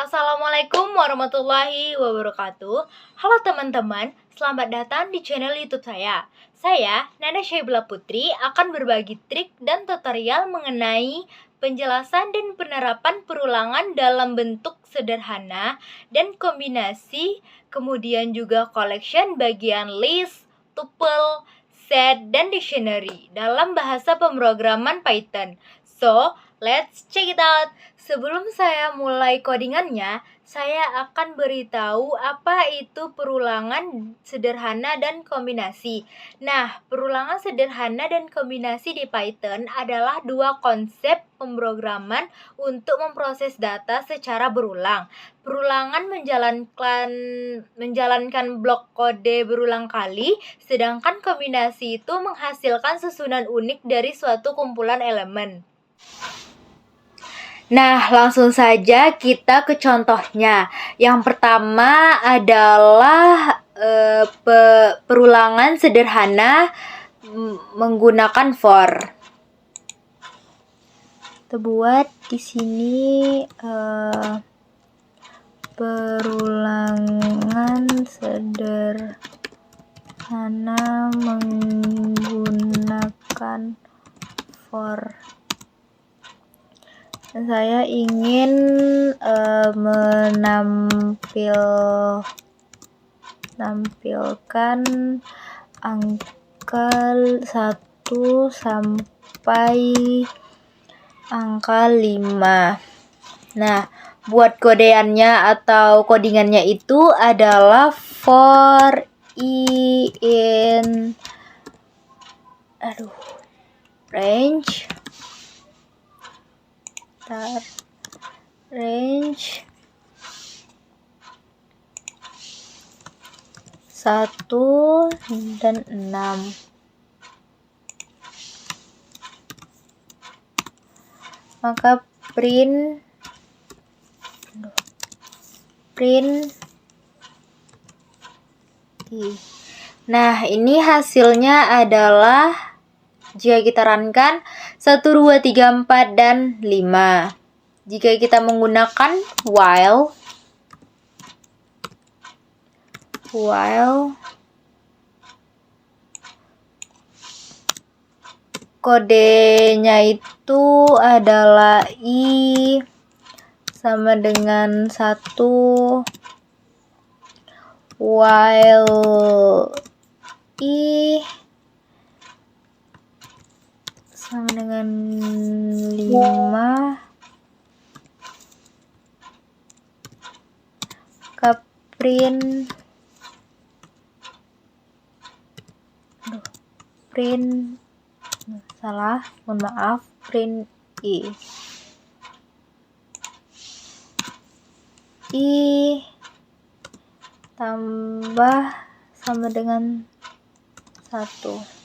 Assalamualaikum warahmatullahi wabarakatuh. Halo teman-teman, selamat datang di channel YouTube saya. Saya, Nana Syaibla Putri, akan berbagi trik dan tutorial mengenai penjelasan dan penerapan perulangan dalam bentuk sederhana dan kombinasi, kemudian juga collection bagian list, tuple, set, dan dictionary dalam bahasa pemrograman Python. So, let's check it out. Sebelum saya mulai codingannya, saya akan beritahu apa itu perulangan sederhana dan kombinasi. Nah, perulangan sederhana dan kombinasi di Python adalah dua konsep pemrograman untuk memproses data secara berulang. Perulangan menjalankan blok kode berulang kali, sedangkan kombinasi itu menghasilkan susunan unik dari suatu kumpulan elemen. Nah, langsung saja kita ke contohnya. Yang pertama adalah perulangan sederhana menggunakan for. Kita buat di sini perulangan sederhana menggunakan for. Saya ingin menampilkan angka 1 sampai angka 5. Nah, buat kodeannya atau codingannya itu adalah for i in range 1 dan 6. Maka print i. Nah, ini hasilnya adalah jika kita runkan 1, 2, 3, 4, dan 5. Jika kita menggunakan while kodenya itu adalah i sama dengan 1, while i sama dengan 5, maka print i tambah sama dengan 1.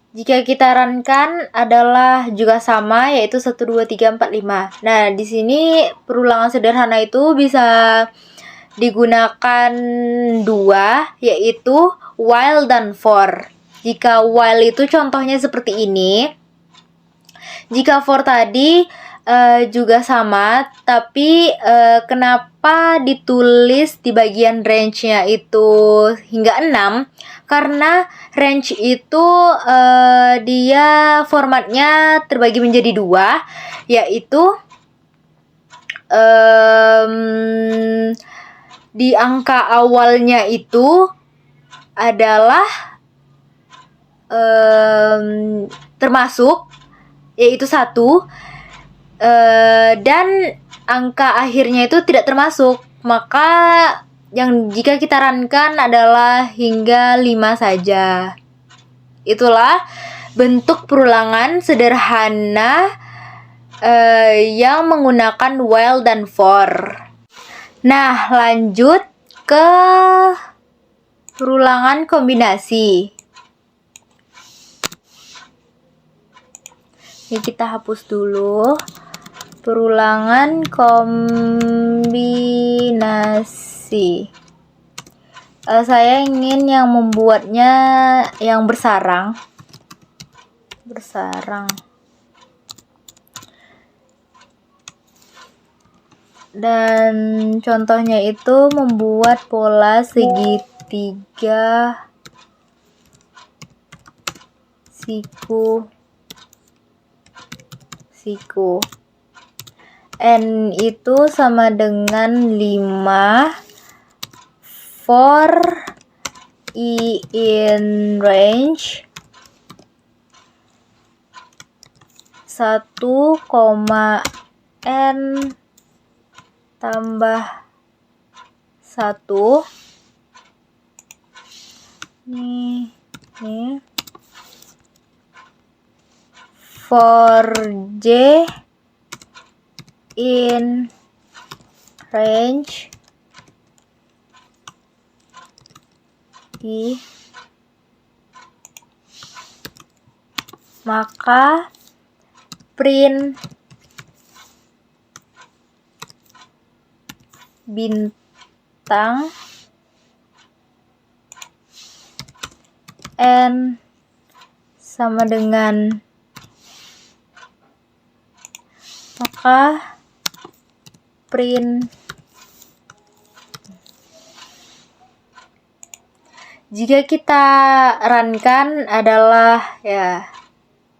Jika kita runkan adalah juga sama, yaitu 1, 2, 3, 4, 5. Nah, di sini perulangan sederhana itu bisa digunakan dua, yaitu while dan for. Jika while itu contohnya seperti ini. Jika for tadi juga sama, tapi kenapa ditulis di bagian range-nya itu hingga 6? Karena range itu dia formatnya terbagi menjadi dua, yaitu di angka awalnya itu adalah termasuk, yaitu 1, dan angka akhirnya itu tidak termasuk. Maka yang jika kita runkan adalah hingga 5 saja. Itulah bentuk perulangan sederhana yang menggunakan while dan for. Nah, lanjut ke perulangan kombinasi. Ini kita hapus dulu. Perulangan kombinasi. Saya ingin yang membuatnya yang bersarang. Dan contohnya itu membuat pola segitiga siku. N itu sama dengan 5 for I in range 1, N tambah 1 nih for J in range I, maka print bintang N sama dengan, maka print jika kita runkan adalah ya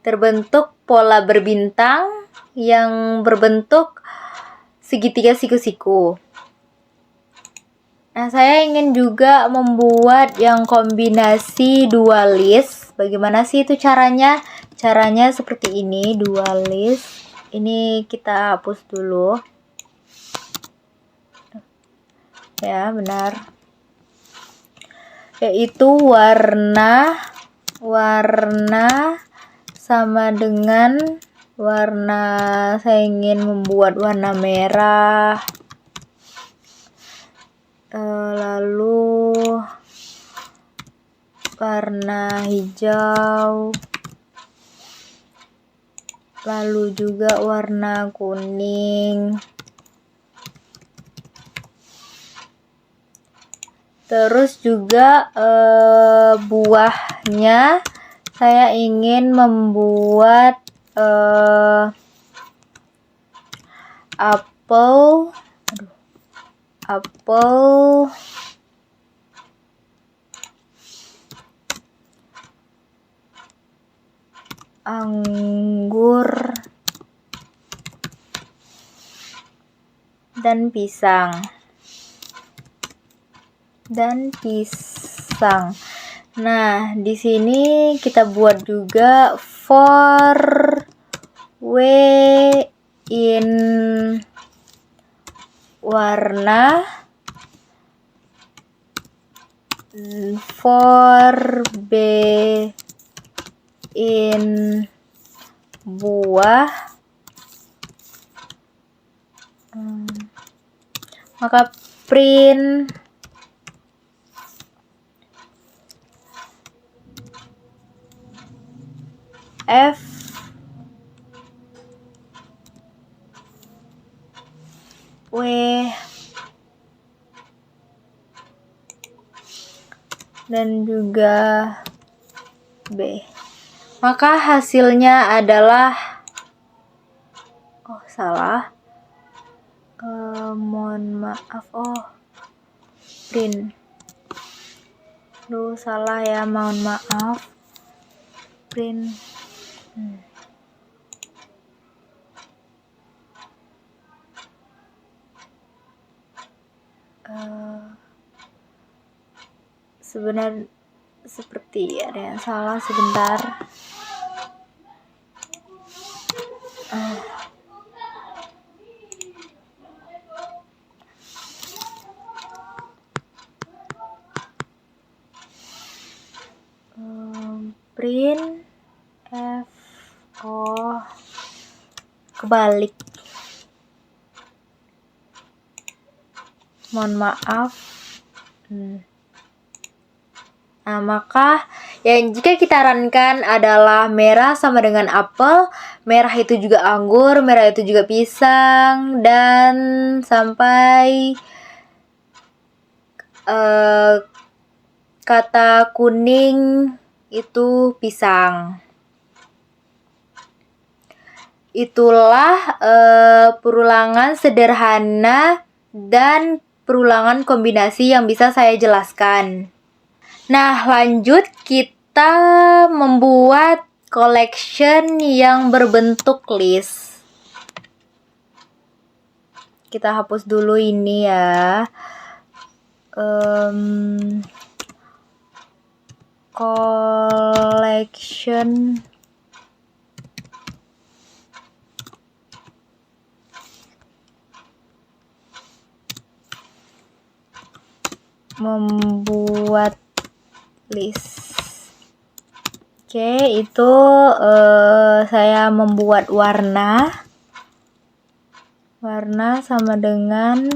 terbentuk pola berbintang yang berbentuk segitiga siku-siku. Nah, saya ingin juga membuat yang kombinasi dualis. Bagaimana sih itu caranya? Caranya seperti ini, dualis. Ini kita hapus dulu. Ya, benar. Yaitu warna sama dengan warna, saya ingin membuat warna merah, lalu warna hijau, lalu juga warna kuning. Terus juga buahnya saya ingin membuat apel, anggur, dan pisang. Nah, di sini kita buat juga for W in warna, for B in buah, maka print F W dan juga B. Maka hasilnya adalah, mohon maaf, print. Salah ya, mohon maaf. Print. Sebenarnya seperti ada yang salah, sebentar. Print F kebalik, mohon maaf. Nah, maka yang jika kita runkan adalah merah sama dengan apel, merah itu juga anggur, merah itu juga pisang, dan sampai kata kuning itu pisang. itulah perulangan sederhana dan perulangan kombinasi yang bisa saya jelaskan. Nah, lanjut kita membuat collection yang berbentuk list. Kita hapus dulu ini ya. Collection membuat list. Oke, itu saya membuat warna sama dengan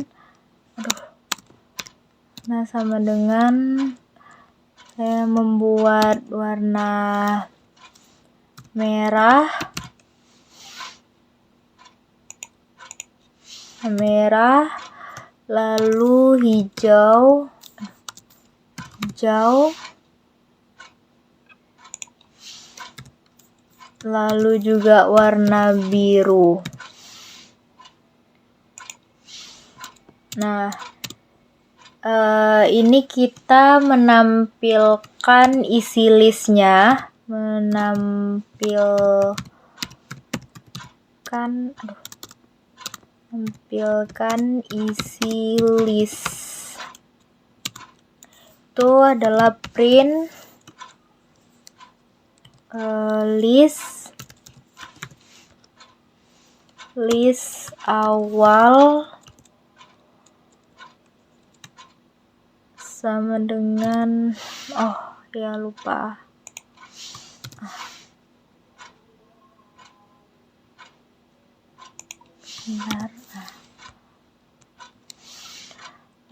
saya membuat warna merah, lalu hijau, lalu juga warna biru. Nah, ini kita menampilkan isi listnya, menampilkan isi list. Itu adalah print list awal sama dengan lupa.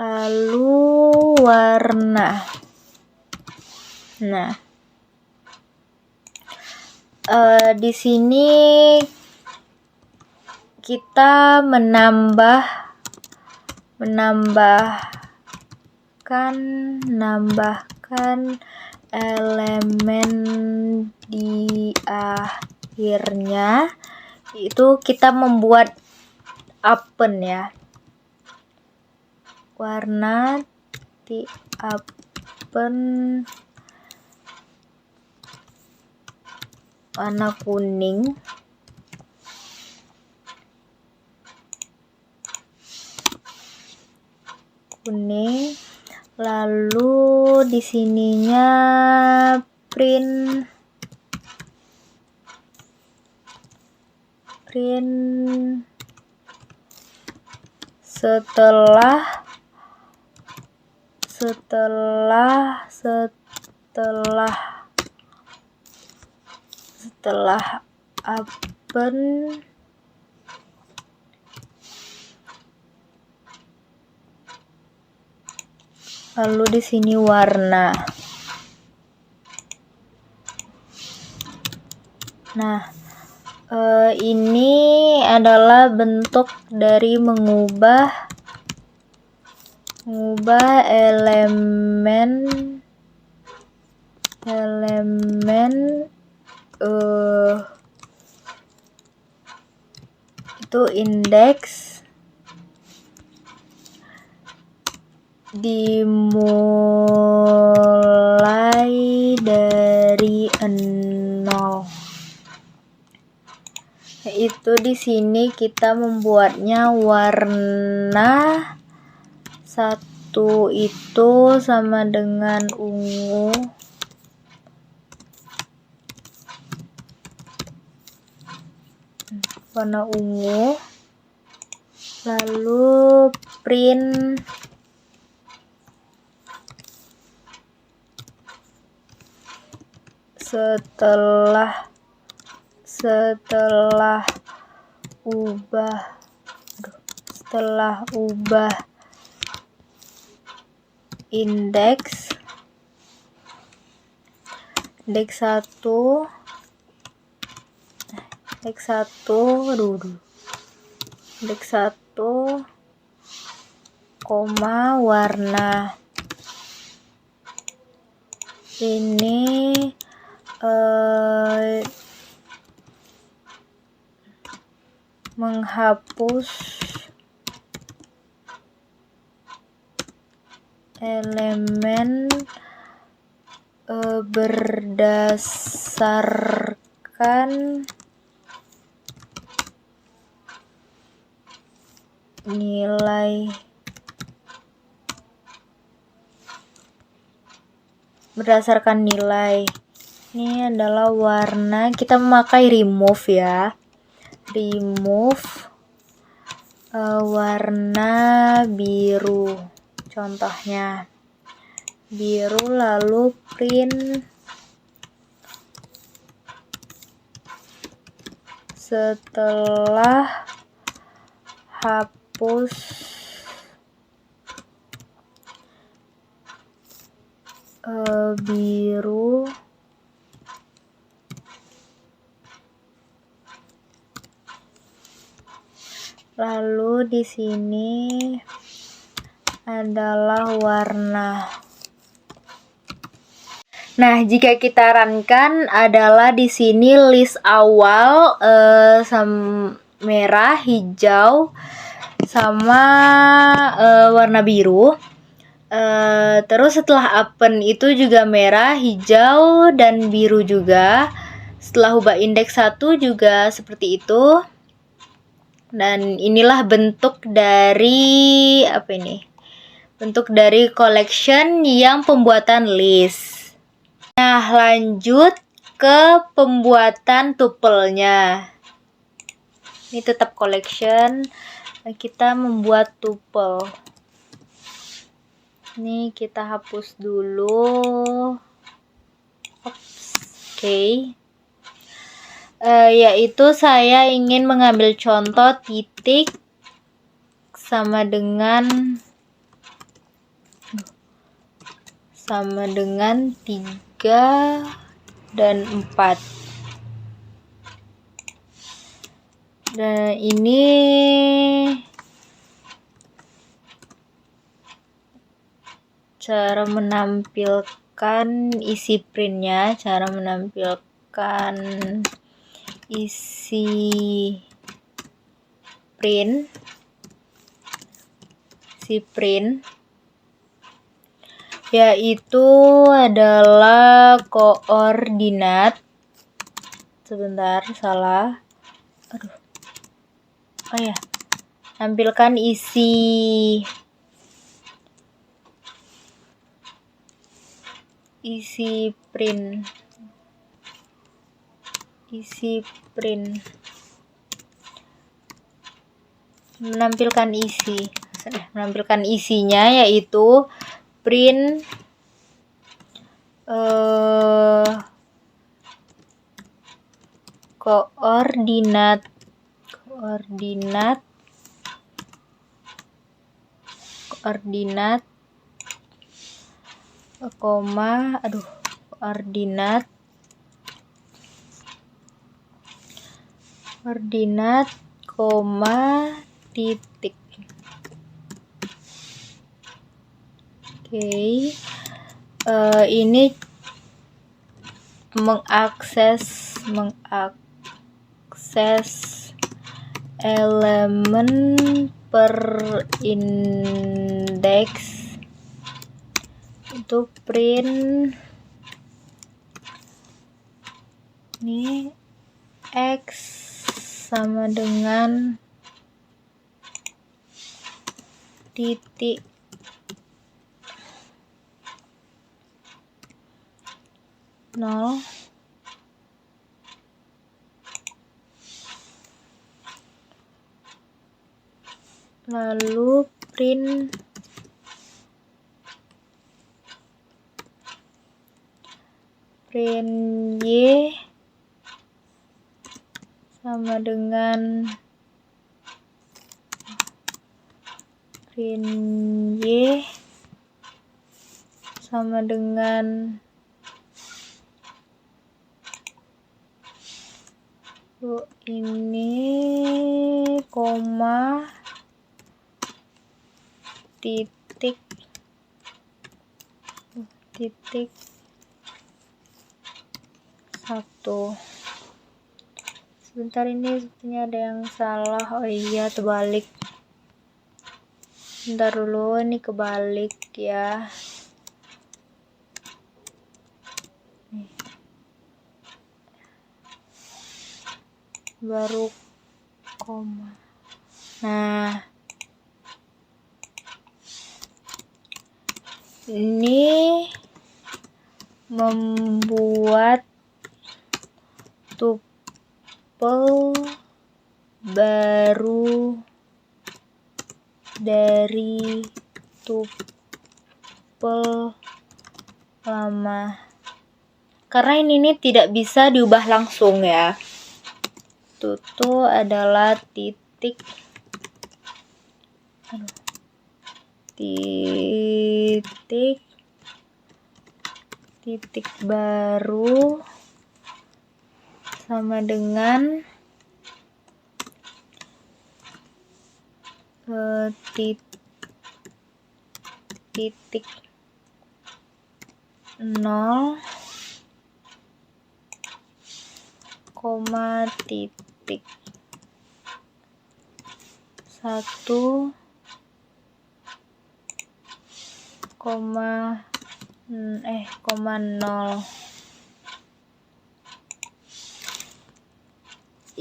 Lalu warna. Nah, di sini kita menambahkan elemen di akhirnya. Itu kita membuat apen ya. Warna di apen warna kuning. Lalu di sininya print setelah apen lalu di sini warna. Nah, ini adalah bentuk dari mengubah elemen itu indeks dimulai dari 0. Itu di sini kita membuatnya warna 1 itu sama dengan ungu. Warna ungu. Lalu print setelah ubah indeks 1 koma warna ini menghapus elemen berdasarkan nilai ini adalah warna. Kita memakai remove ya, warna biru, contohnya biru, lalu print. Setelah hapus biru, lalu di sini adalah warna. Nah, jika kita runkan adalah di sini list awal merah, hijau, sama warna biru. Terus setelah open itu juga merah, hijau, dan biru juga. Setelah ubah indeks 1 juga seperti itu. Dan inilah bentuk dari bentuk dari collection yang pembuatan list. Nah, lanjut ke pembuatan tuple-nya. Ini tetap collection, kita membuat tuple. Ini kita hapus dulu. Oke. Yaitu saya ingin mengambil contoh titik sama dengan 3 dan 4. Dan ini cara menampilkan isi printnya, print yaitu adalah koordinat. Sebentar, salah. Tampilkan isi print. Menampilkan isinya yaitu print koordinat titik. Oke. Ini mengakses elemen per indeks. Itu print ini X sama dengan titik 0. Lalu print Y sama dengan ini koma titik 1. Sebentar, ini sepertinya ada yang salah. Oh iya, terbalik. Bentar dulu, ini kebalik ya. Nih. Baru koma. Nah, ini membuat tupel baru dari tupel lama. Karena ini tidak bisa diubah langsung ya. Itu adalah titik baru sama dengan titik 0, titik 1, 0.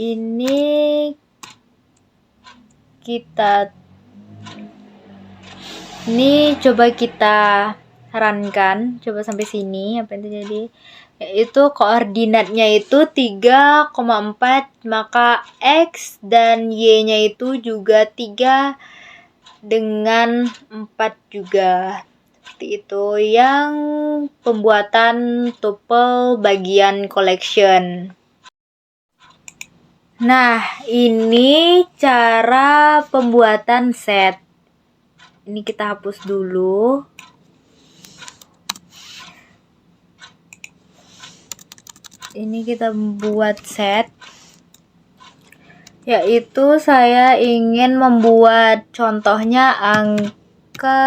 Ini coba kita sarankan, coba sampai sini apa yang terjadi, yaitu koordinatnya itu 3,4, maka X dan Y-nya itu juga 3 dengan 4 juga. Seperti itu yang pembuatan tuple bagian collection. Nah, ini cara pembuatan set. Ini kita hapus dulu. Ini kita buat set. Yaitu saya ingin membuat contohnya angka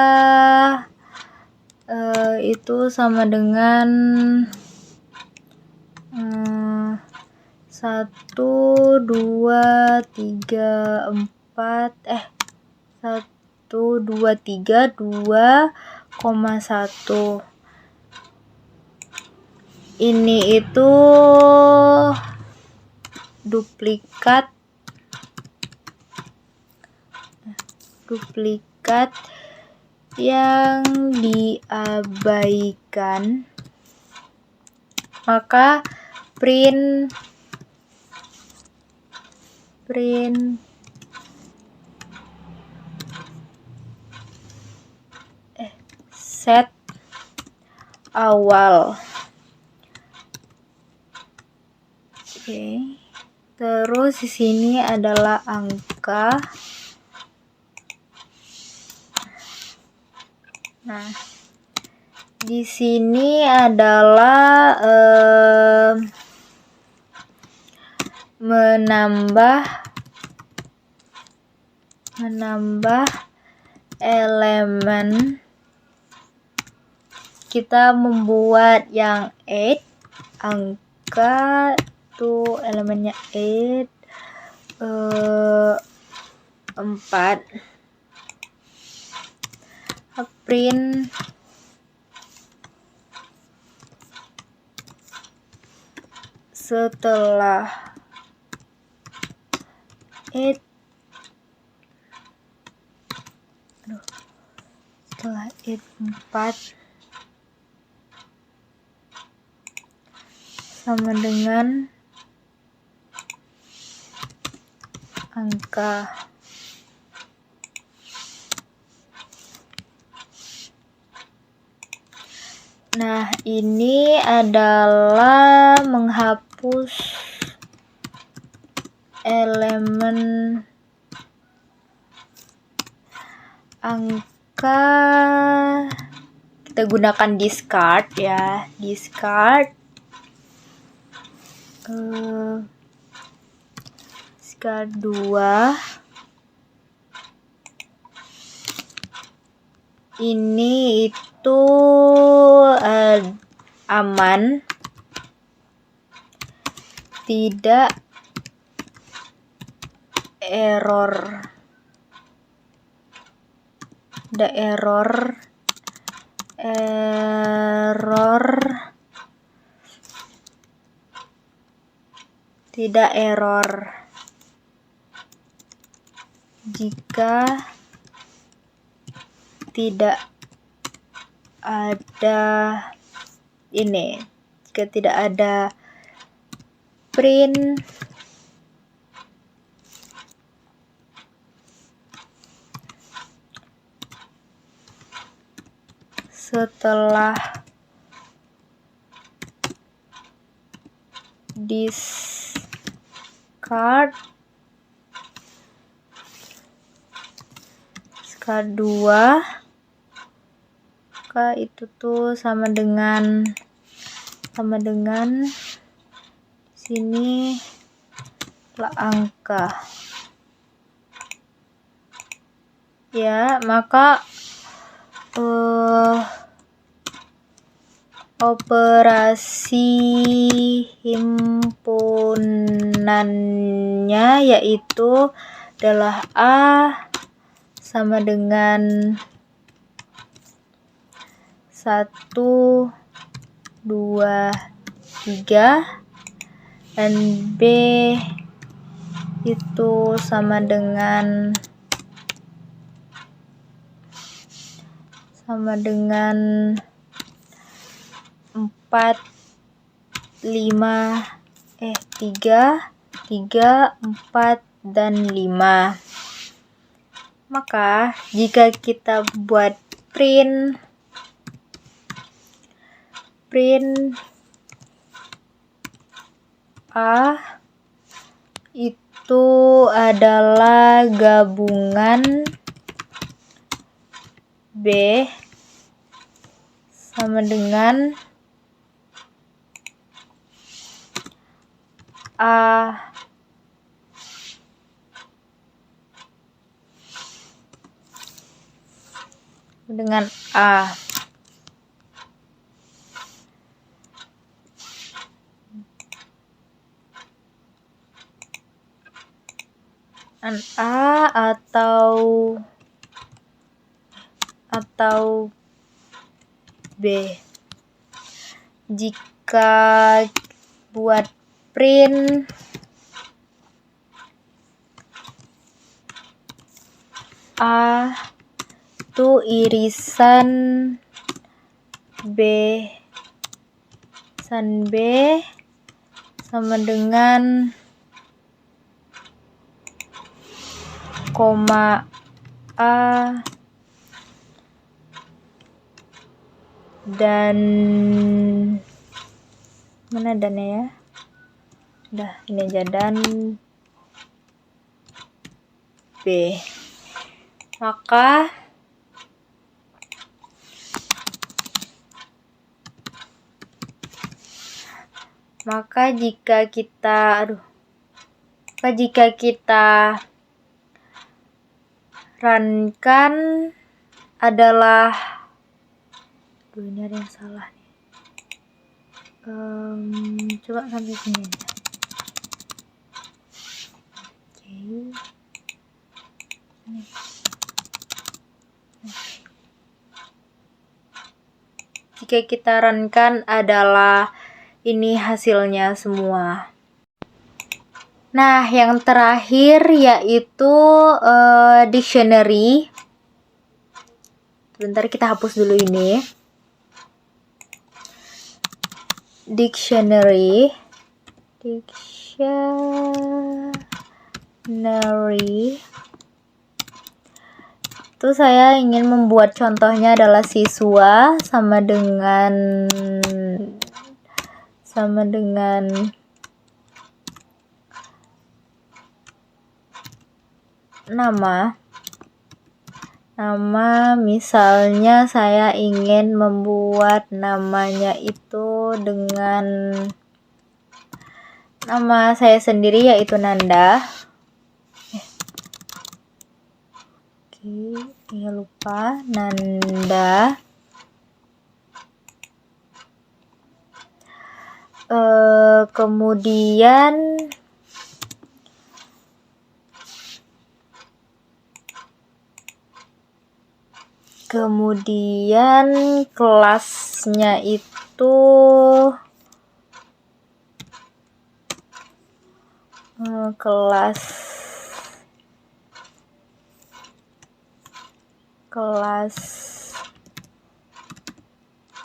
itu sama dengan 1, 2, 3, 4 1, 2, 3, 2,1. Ini itu duplikat yang diabaikan, maka print set awal. Oke. Terus di sini adalah angka. Nah, di sini adalah menambah elemen. Kita membuat yang 8, angka tuh elemennya 8, 4. Print setelah 8 4 sama dengan angka. Nah, ini adalah menghapus elemen angka. Kita gunakan discard ya, discard 2. Ini itu aman, tidak error tidak error jika tidak ada print setelah discard 2, maka itu tuh sama dengan sini lah angka ya, maka operasi himpunannya yaitu adalah A sama dengan 1, 2, 3 dan B itu sama dengan 4, 5, 3, 4, dan 5. Maka jika kita buat print A itu adalah gabungan B sama dengan A dengan A. A atau B. Jika buat print A itu irisan B sama dengan koma A dan mana dannya ya? Udah, ini aja, dan B. Maka jika kita runkan adalah ini ada yang salah nih. Coba sampai sini aja. Jika kita runkan adalah ini hasilnya semua. Nah, yang terakhir yaitu dictionary. Sebentar, kita hapus dulu ini. Dictionary itu saya ingin membuat contohnya adalah siswa sama dengan nama, misalnya saya ingin membuat namanya itu dengan nama saya sendiri yaitu Nanda. Ya lupa, Nanda. Kemudian Kemudian kelasnya itu kelas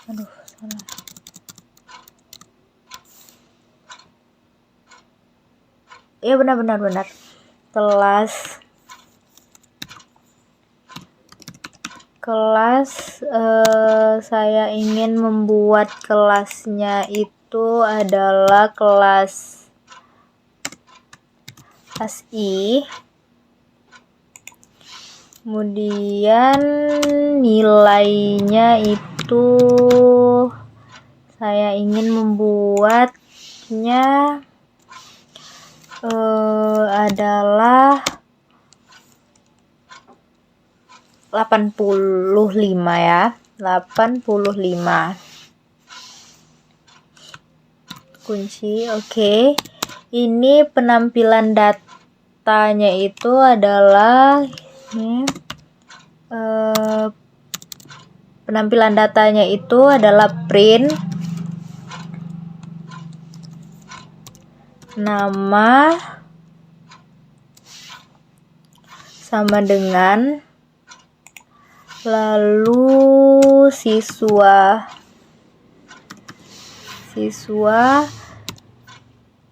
aduh salah. Ya benar. Kelas saya ingin membuat kelasnya itu adalah kelas I. Kemudian nilainya itu saya ingin membuatnya adalah 85 ya. 85. Kunci, oke. Ini penampilan datanya itu adalah penampilan datanya itu adalah print, nama sama dengan, lalu siswa,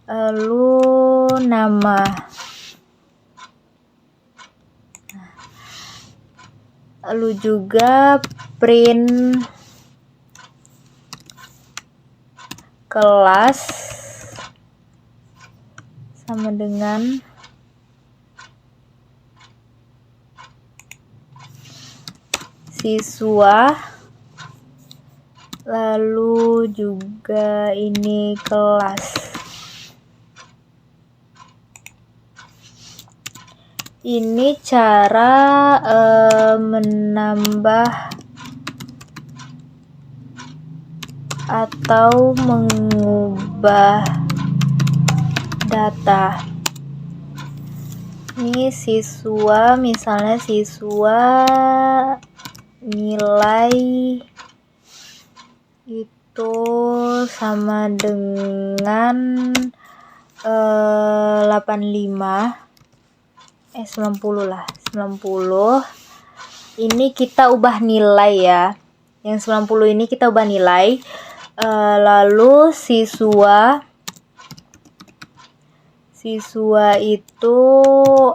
lalu nama, lalu juga print kelas sama dengan siswa, lalu juga ini kelas. Ini cara menambah atau mengubah data. Ini siswa, misalnya siswa nilai itu sama dengan 90 lah, 90. Ini kita ubah nilai ya. Yang 90 ini kita ubah nilai. Lalu siswa itu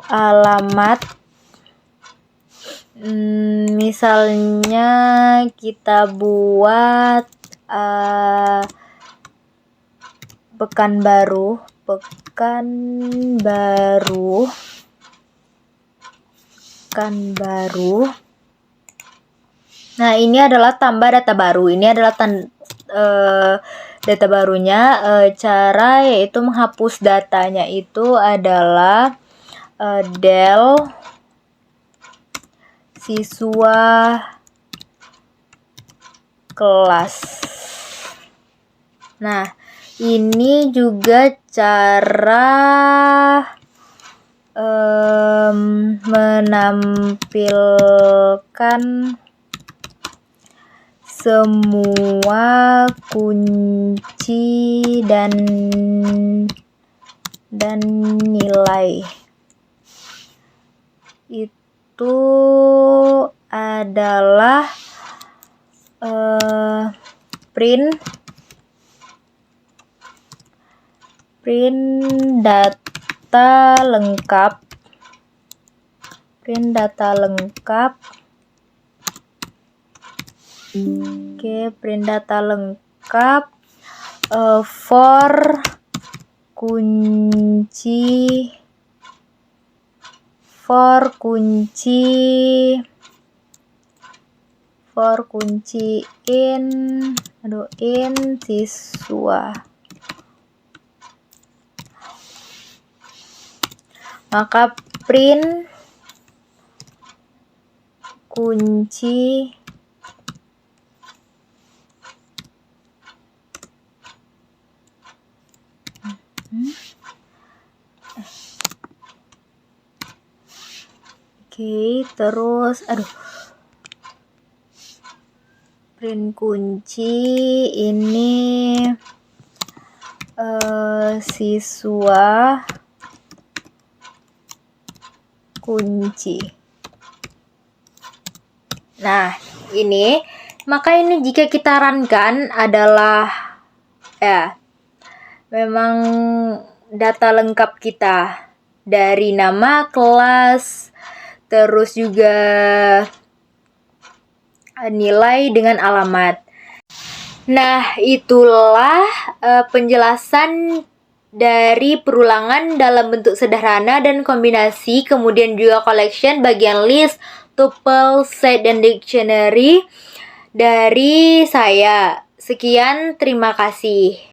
alamat, misalnya kita buat Pekanbaru. Nah, ini adalah tambah data baru. Ini adalah data barunya. Cara yaitu menghapus datanya itu adalah del siswa kelas. Nah, ini juga cara menampilkan semua kunci dan nilai. Itu adalah print data lengkap. Print data lengkap for kunci in siswa. Maka print kunci terus print kunci ini siswa kunci. Nah, ini maka ini jika kita runkan adalah ya memang data lengkap kita dari nama, kelas, terus juga nilai dengan alamat. Nah, itulah penjelasan dari perulangan dalam bentuk sederhana dan kombinasi, kemudian juga collection bagian list, tuple, set, dan dictionary dari saya. Sekian, terima kasih.